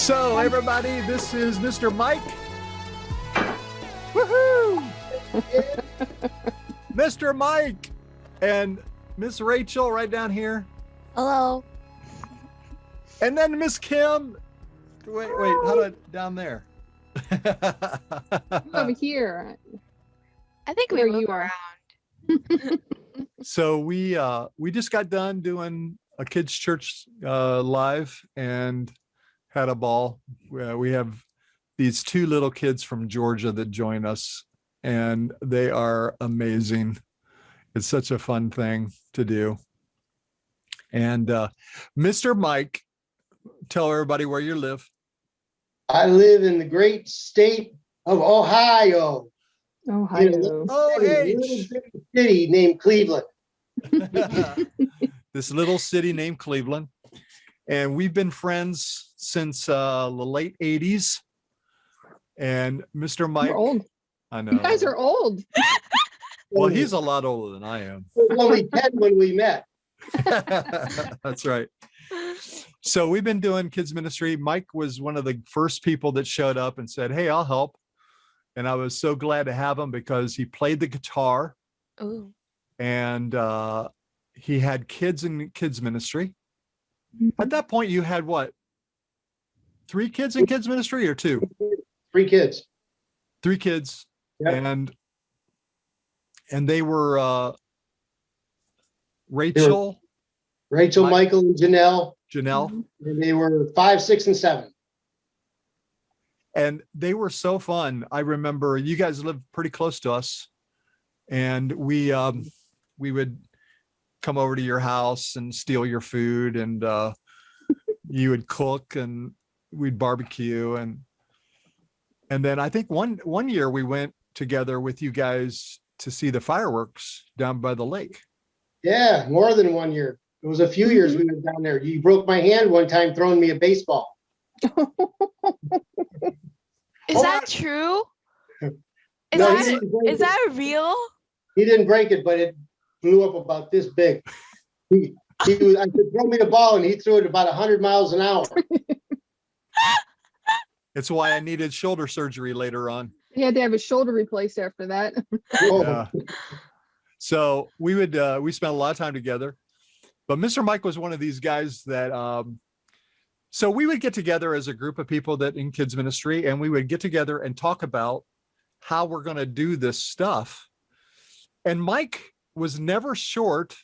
So, everybody, this is Mr. Mike. Woohoo! Mr. Mike and Miss Rachel right down here. Hello. And then Miss Kim. Wait, how do I, down there? Over here. I think Where we move you are. around. So we just got done doing a kids church live and had a ball. We have these two little kids from Georgia that join us, and they are amazing. It's such a fun thing to do. And Mr. Mike, tell everybody where you live. I live in the great state of Ohio. Ohio. Little city named Cleveland. This little city named Cleveland. And we've been friends since the late 80s. And Mr. Mike. We're old. I know. You guys are old. Well, he's a lot older than I am. I was only 10 when we met. That's right. So we've been doing kids ministry. Mike was one of the first people that showed up and said, "Hey, I'll help." And I was so glad to have him because he played the guitar. Ooh. And he had kids in kids ministry. At that point, you had what? 3 kids in kids ministry or 2? 3 kids. 3 kids. Yep. And they were Rachel, Rachel, Michael, and Janelle. Janelle. And they were 5, 6, and 7. And they were so fun. I remember you guys lived pretty close to us, and we would come over to your house and steal your food, and you would cook, and we'd barbecue, and then I think one year we went together with you guys to see the fireworks down by the lake. Yeah, more than 1 year. It was a few years we went down there. You broke my hand one time throwing me a baseball. Is that true? Is No, is that real? He didn't break it, but it blew up about this big. I said, throw me the ball, and he threw it about 100 miles an hour. It's why I needed shoulder surgery later on. He had to have his shoulder replaced after that. Yeah. So we spent a lot of time together, but Mr. Mike was one of these guys that, so we would get together as a group of people that in kids ministry, and we would get together and talk about how we're going to do this stuff. And Mike was never short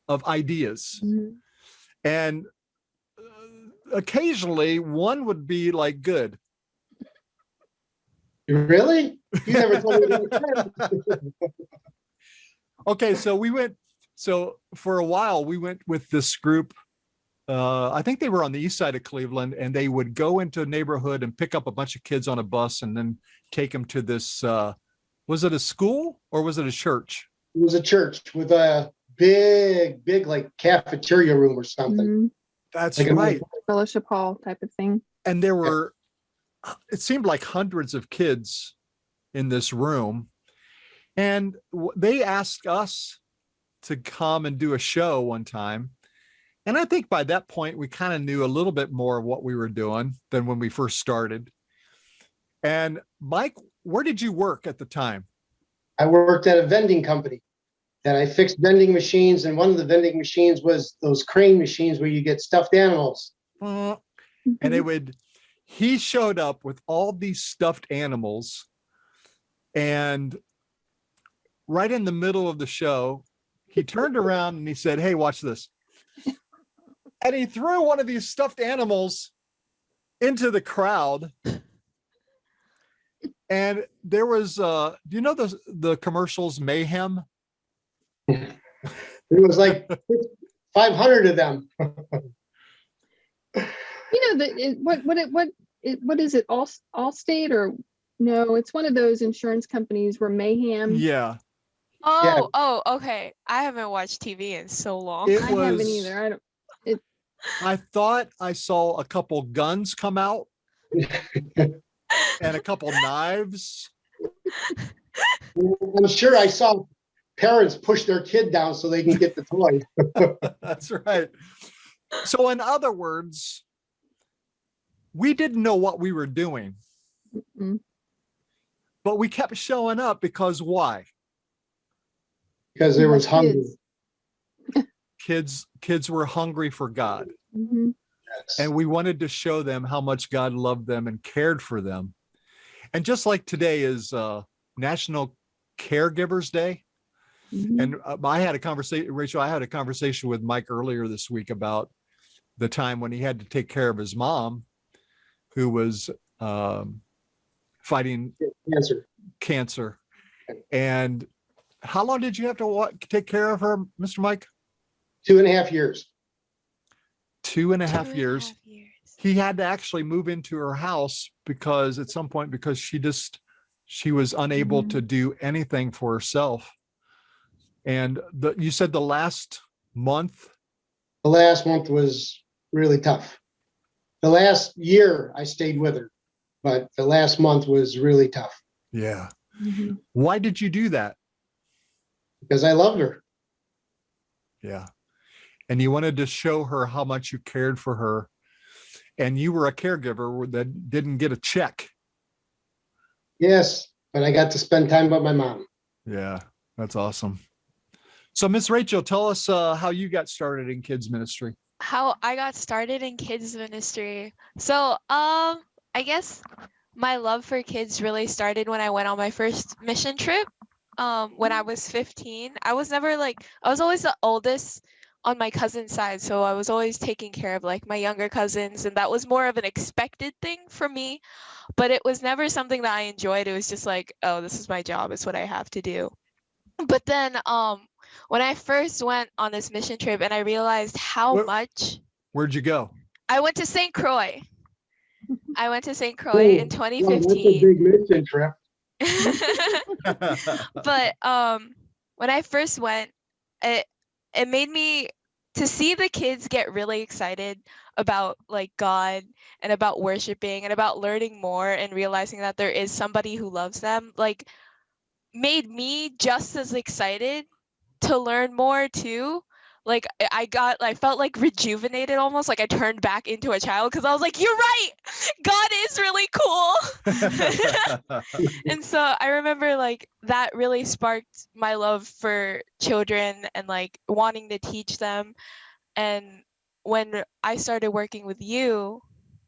of ideas. Mm-hmm. And occasionally one would be like good. Really? You never told me that. Okay, so for a while we went with this group. I think they were on the east side of Cleveland, and they would go into a neighborhood and pick up a bunch of kids on a bus and then take them to this, was it a school or was it a church? It was a church with a big like cafeteria room or something. Mhm. That's Like right. Fellowship hall type of thing. And there were, it seemed like hundreds of kids in this room. And they asked us to come and do a show one time. And I think by that point, we kind of knew a little bit more of what we were doing than when we first started. And Mike, where did you work at the time? I worked at a vending company, and I fixed vending machines. And one of the vending machines was those crane machines where you get stuffed animals. And he showed up with all these stuffed animals. And right in the middle of the show, he turned around and he said, "Hey, watch this." And he threw one of these stuffed animals into the crowd. And there was, do you know the commercials Mayhem? There was like 500 of them. You know, what is it? Allstate or no? It's one of those insurance companies where Mayhem. Yeah. Oh, okay. I haven't watched TV in so long. I haven't either. I thought I saw a couple guns come out and a couple knives. I'm sure I saw parents push their kid down so they can get the toy. That's right. So in other words, we didn't know what we were doing, Mm. but we kept showing up because why? Because We there like was hunger. Kids were hungry for God. Mhm. Yes. And we wanted to show them how much God loved them and cared for them. And just like today is National Caregivers Day. Mhm. And I had a conversation, Rachel, I had a conversation with Mike earlier this week about the time when he had to take care of his mom, who was fighting Cancer. cancer. And how long did you have to take care of her, Mr. Mike? 2.5 years. 2.5 2.5 years. years. He had to actually move into her house because at some point, because she was unable Mhm. to do anything for herself. And you said the last month. The last month was really tough. The last year I stayed with her, but the last month was really tough Yeah. Mhm. Why did you do that? because I loved her. Yeah. And you wanted to show her how much you cared for her. And you were a caregiver that didn't get a check. Yes, but I got to spend time with my mom. Yeah, that's awesome. So, Miss Rachel, tell us how you got started in kids ministry. How I got started in kids ministry. So, I guess my love for kids really started when I went on my first mission trip. When I was 15. I was never like, I was always the oldest on my cousin's side, so I was always taking care of like my younger cousins, and that was more of an expected thing for me, but it was never something that I enjoyed. It was just like, oh, this is my job, it's what I have to do. But then when I first went on this mission trip and I realized how Where- much Where'd you go? I went to St. Croix. I went to St. Croix in Well, that's a 2015. big mission trip. But when I first went, it it made me to see the kids get really excited about like God and about worshiping and about learning more and realizing that there is somebody who loves them, like made me just as excited to learn more too. Like I felt like rejuvenated almost, like I turned back into a child because I was like, you're right, God is really cool. And so I remember like that really sparked my love for children and like wanting to teach them. And when I started working with you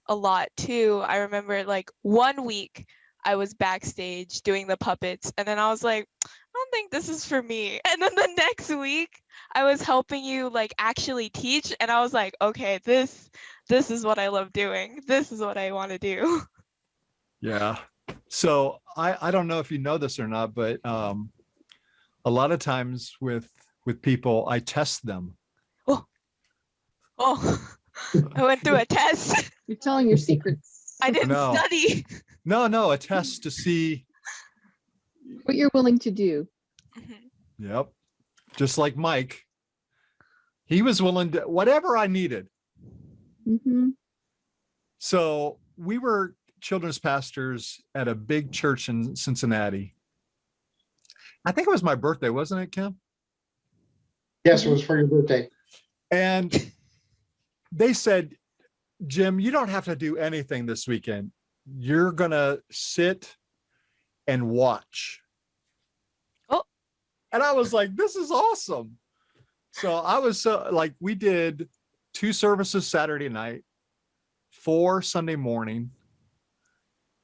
a lot too, I remember like 1 week I was backstage doing the puppets, and then I was like, I don't think this is for me. And then the next week I was helping you like actually teach, and I was like, okay, this is what I love doing. This is what I want to do. Yeah. So I don't know if you know this or not, but a lot of times with people, I test them. Oh, I went through a test. You're telling your secrets. I didn't No. study. No, a test to see. What you're willing to do. Mhm. Yep. Just like Mike, he was willing to whatever I needed. Mhm. So we were children's pastors at a big church in Cincinnati. I think it was my birthday, wasn't it, Kim? Yes, it was for your birthday. And they said, Jim, you don't have to do anything this weekend. You're going to sit and watch. Oh. And I was like, this is awesome. So I was like, we did 2 services Saturday night, 4 Sunday morning,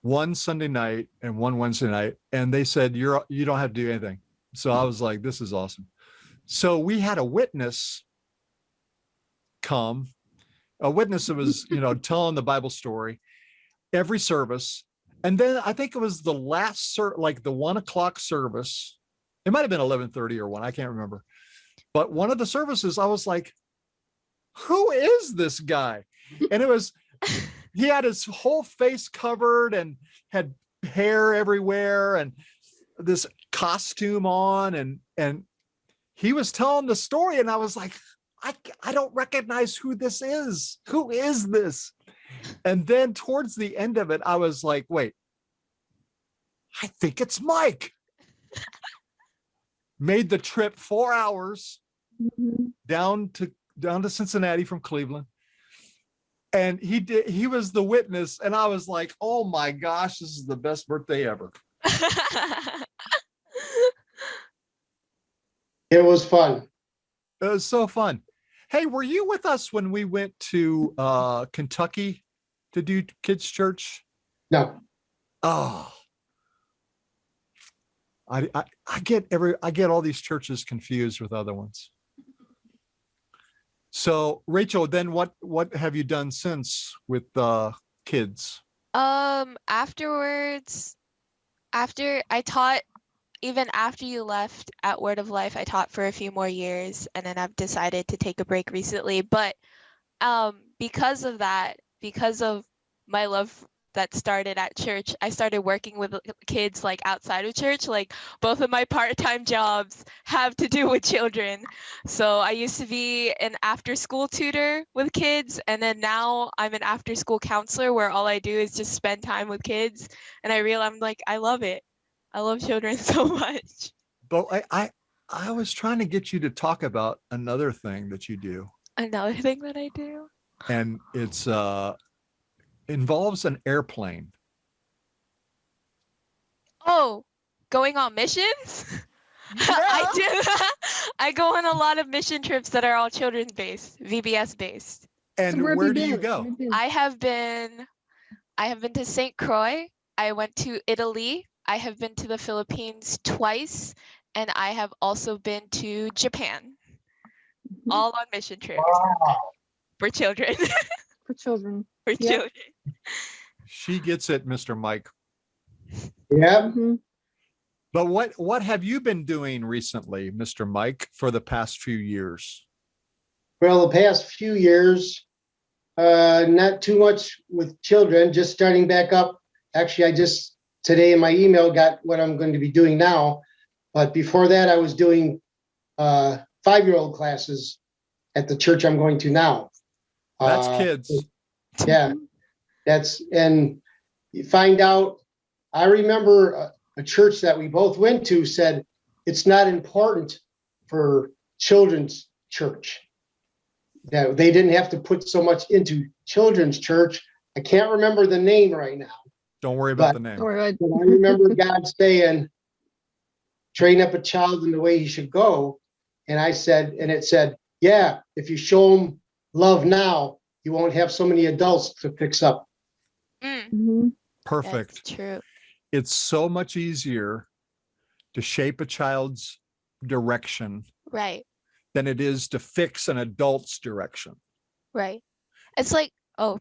1 Sunday night, and 1 Wednesday night. And they said, you don't have to do anything. So I was like, this is awesome. So we had a witness come, a witness that was, telling the Bible story every service. And then I think it was the last, like the 1 o'clock service. It might've been 11:30 or 1, I can't remember. But one of the services, I was like, who is this guy? And it was, he had his whole face covered and had hair everywhere and this costume on, and he was telling the story, and I was like, I don't recognize who this is. Who is this? And then towards the end of it, I was like, wait, I think it's Mike. Made the trip 4 hours Mhm. down to Cincinnati from Cleveland. And he was the witness. And I was like, oh my gosh, this is the best birthday ever. It was fun. It was so fun. Hey, were you with us when we went to Kentucky to do kids' church? No, Oh, I get all these churches confused with other ones. So Rachel, then what have you done since with kids? Afterwards, after I taught, even after you left at Word of Life, I taught for a few more years, and then I've decided to take a break recently. But because of that, because of my love that started at church, I started working with kids like outside of church. Like both of my part-time jobs have to do with children. So I used to be an after-school tutor with kids, and then now I'm an after-school counselor where all I do is just spend time with kids. And I'm like, I love it. I love children so much. But I was trying to get you to talk about another thing that you do, Another thing that I do. and it's involves an airplane. Oh, going on missions? I do. I go on a lot of mission trips that are all children's based, VBS based. And So where have do you been? go? Where have you been? I have been to St. Croix. I went to Italy. I have been to the Philippines twice, and I have also been to Japan. Mhm. All on mission trips wow. for children. For children. For Yep. children. She gets it, Mr. Mike. Yeah. Mhm. But what have you been doing recently, Mr. Mike, for the past few years? Well, the past few years, not too much with children, just starting back up. Actually, I just today in my email got what I'm going to be doing now. But before that, I was doing 5-year-old classes at the church I'm going to now. That's kids. Yeah, and you find out, I remember a church that we both went to said it's not important for children's church, that they didn't have to put so much into children's church. I can't remember the name right now. Don't worry about But- the name. Or But I remember God saying, train up a child in the way he should go. And I said, and it said, yeah, if you show them love now, you won't have so many adults to fix up. Mm, Mhm. Perfect. that's true. It's so much easier to shape a child's direction Right. than it is to fix an adult's direction. Right. It's like, oh,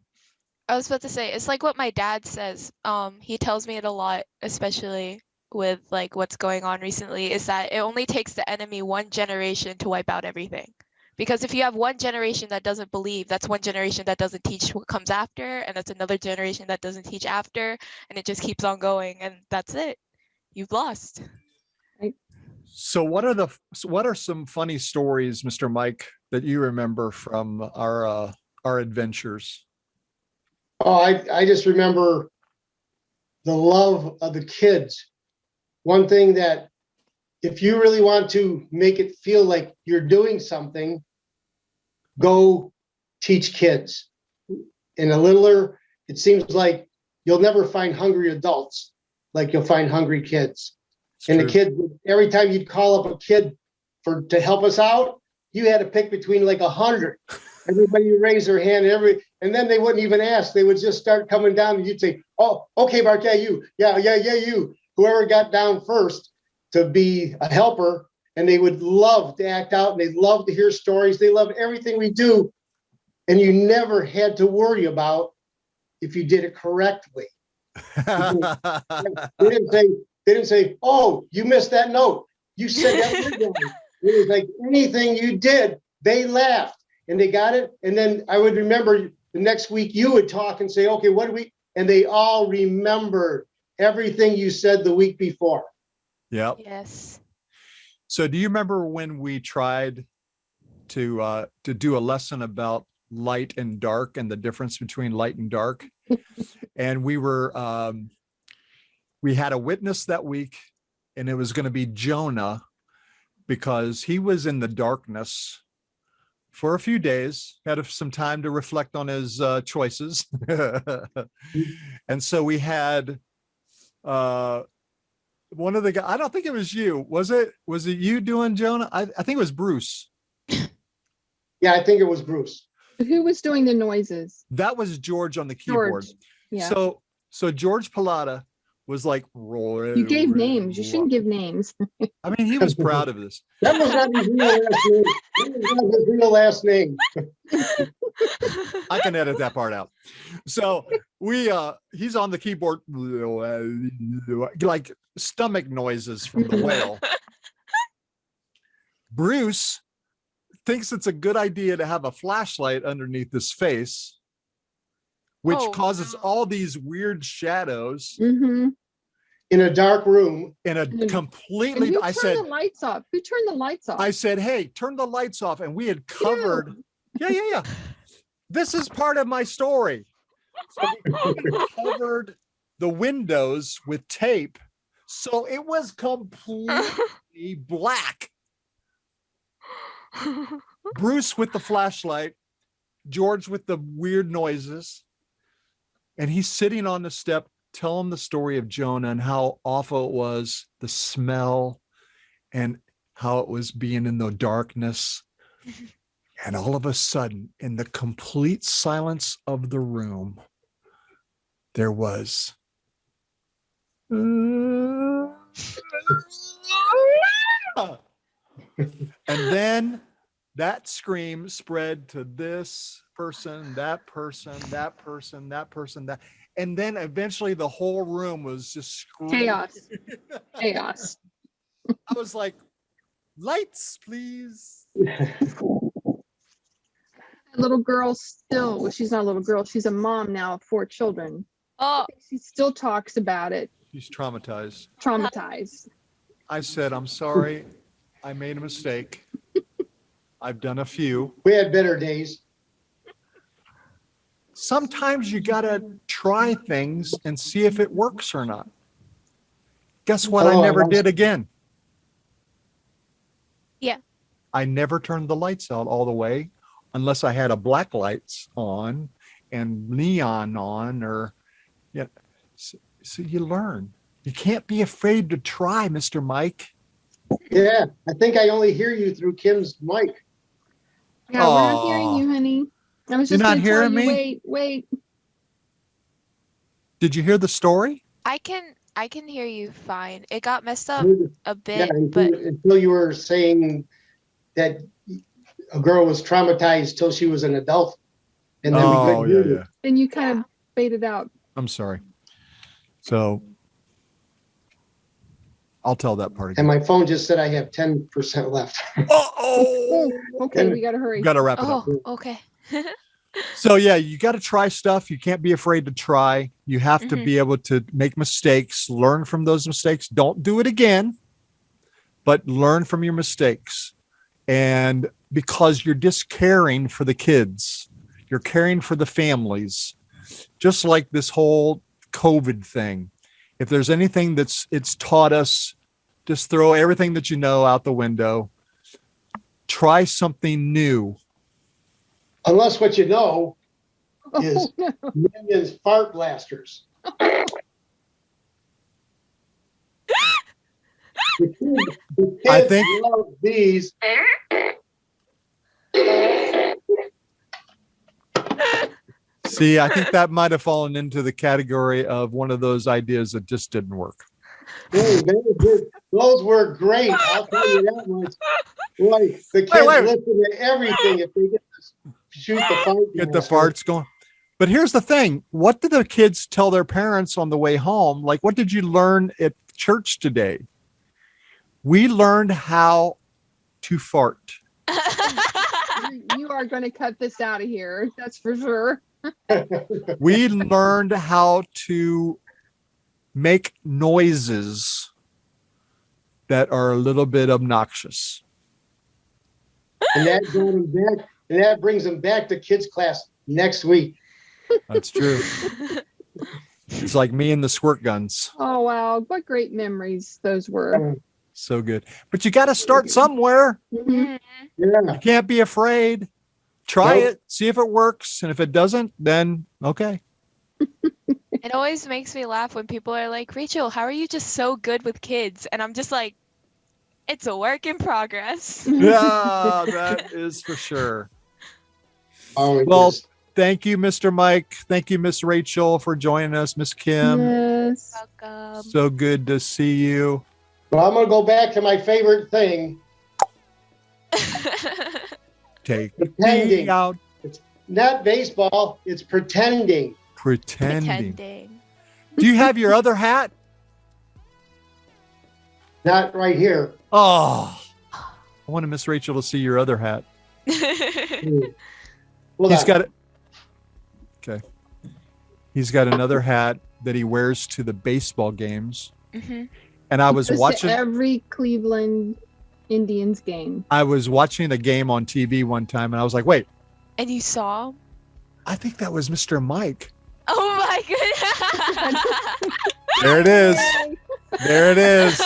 I was about to say, it's like what my dad says. He tells me it a lot, especially with like what's going on recently, is that it only takes the enemy one generation to wipe out everything. Because if you have one generation that doesn't believe, that's one generation that doesn't teach what comes after, and that's another generation that doesn't teach after, and it just keeps on going, and that's it. You've lost. So what are some funny stories, Mr. Mike, that you remember from our adventures? Oh, I just remember the love of the kids. One thing that if you really want to make it feel like you're doing something, go teach kids. In a littler, it seems like you'll never find hungry adults like you'll find hungry kids. It's And the true. kid, every time you'd call up a kid to help us out, you had to pick between like 100. Everybody would raise their hand, and then they wouldn't even ask. They would just start coming down, and you'd say, "Oh, okay, Bart, yeah, you, yeah, you." Whoever got down first to be a helper, and they would love to act out, and they love to hear stories. They loved everything we do, and you never had to worry about if you did it correctly. They didn't say, "Oh, you missed that note. You said that weird line." It was like anything you did, they laughed and they got it. And then I would remember the next week you would talk and say, "Okay, what do we?" And they all remembered everything you said the week before. Yep. Yes. So do you remember when we tried to do a lesson about light and dark and the difference between light and dark? And we had a witness that week, and it was going to be Jonah, because he was in the darkness for a few days, had some time to reflect on his choices. And so we had one of the guys, I don't think it was you. Was it you doing Jonah? I think it was Bruce. Yeah, I think it was Bruce. Who was doing the noises? That was George on the keyboard. George. Yeah. So George Pallotta was like, You gave names. You shouldn't give names. I mean, he was proud of this. That was not his real last name. That was not his real last name. I can edit that part out. So he's on the keyboard, like stomach noises from the whale. Bruce thinks it's a good idea to have a flashlight underneath his face, which causes all these weird shadows Mhm. In a dark room. in a And completely. who I turned said, the lights off? Who turned the lights off? I said, hey, turn the lights off. And we had covered. Yeah. This is part of my story. So we covered the windows with tape. So it was completely black. Bruce with the flashlight, George with the weird noises. And he's sitting on the step telling the story of Jonah and how awful it was, the smell, and how it was being in the darkness. And all of a sudden, in the complete silence of the room, there was. And then that scream spread to this person, that person, that person, that person, that. And then eventually the whole room was just screaming. Chaos. I was like, lights, please. Little girl still, well, she's not a little girl. She's a mom now of 4 children. Oh, She still talks about it. She's traumatized. Traumatized. I said, I'm sorry. I made a mistake. I've done a few. We had better days. Sometimes you got to try things and see if it works or not. Guess what? I Oh, never did again. Yeah. I never turned the lights out all the way unless I had a black lights on and neon on, or yeah. So you learn. You can't be afraid to try, Mr. Mike. Yeah, I think I only hear you through Kim's mic. Yeah, we're not hearing you, honey. I was You're just not gonna tell hearing you, me? wait. Did you hear the story? I can hear you fine. It got messed up Yeah, a bit, until, but until you were saying that a girl was traumatized till she was an adult. And then we couldn't hear you. And you kind of faded out. I'm sorry. So I'll tell that part And again. my phone just said I have 10% left. Oh, okay, we gotta hurry. Got to wrap it up. oh, okay. So yeah, you got to try stuff. You can't be afraid to try. You have to Mhm. be able to make mistakes, learn from those mistakes. Don't do it again, but learn from your mistakes. And because you're just caring for the kids, you're caring for the families, just like this whole COVID thing. If there's anything it's taught us, just throw everything that you know out the window. Try something new. Unless what you know Oh, is no. Minions fart blasters. The kids I think- love these. See, I think that might have fallen into the category of one of those ideas that just didn't work. Those were great. I'll tell you that much. Boy, the kids wait. listen to everything if they get to shoot the fart. Get the blaster. farts going. But here's the thing. What do the kids tell their parents on the way home? Like, what did you learn at church today? We learned how to fart. You are going to cut this out of here. That's for sure. We learned how to make noises that are a little bit obnoxious. And that brought them back, and that brings them back to kids class next week. That's true. It's like me and the squirt guns. Oh, wow. What great memories those were. So good. But you got to start somewhere. Mhm. Yeah. You can't be afraid. try Nope. it, see if it works. And if it doesn't, then okay. It always makes me laugh when people are like, Rachel, how are you just so good with kids? And I'm just like, it's a work in progress. Yeah, that is for sure. Oh, Well, yes. thank you, Mr. Mike. Thank you, Miss Rachel, for joining us. Miss Kim, Yes. Welcome. so good to see you. Well, I'm gonna go back to my favorite thing, Take pretending. me out, Not baseball, it's pretending. pretending. Pretending. Do you have your other hat? Not right here. Oh, I wanted Miss Rachel to see your other hat. Hold He's on. got it. Okay. He's got another hat that he wears to the baseball games. Mhm. And I was Goes to watching every Cleveland Indians game. I was watching a game on TV one time and I was like, wait, And you saw? I think that was Mr. Mike. Oh my goodness. There it is. There it is.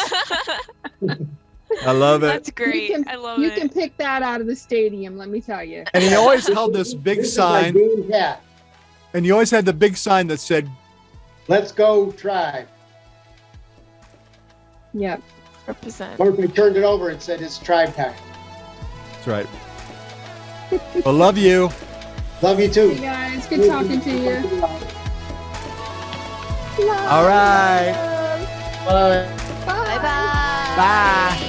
I love it. That's great. can- I love You it. can pick that out of the stadium, let me tell you. And he always held this big This is my sign, game hat. and he always had the big sign that said, Let's go Tribe. Yep. Represent. Or if we turned it over, it said it's Tribe time. that's right. Well, love you. Love you too. Hey guys, good talking to you. All right. Bye. Bye. Bye-bye. Bye.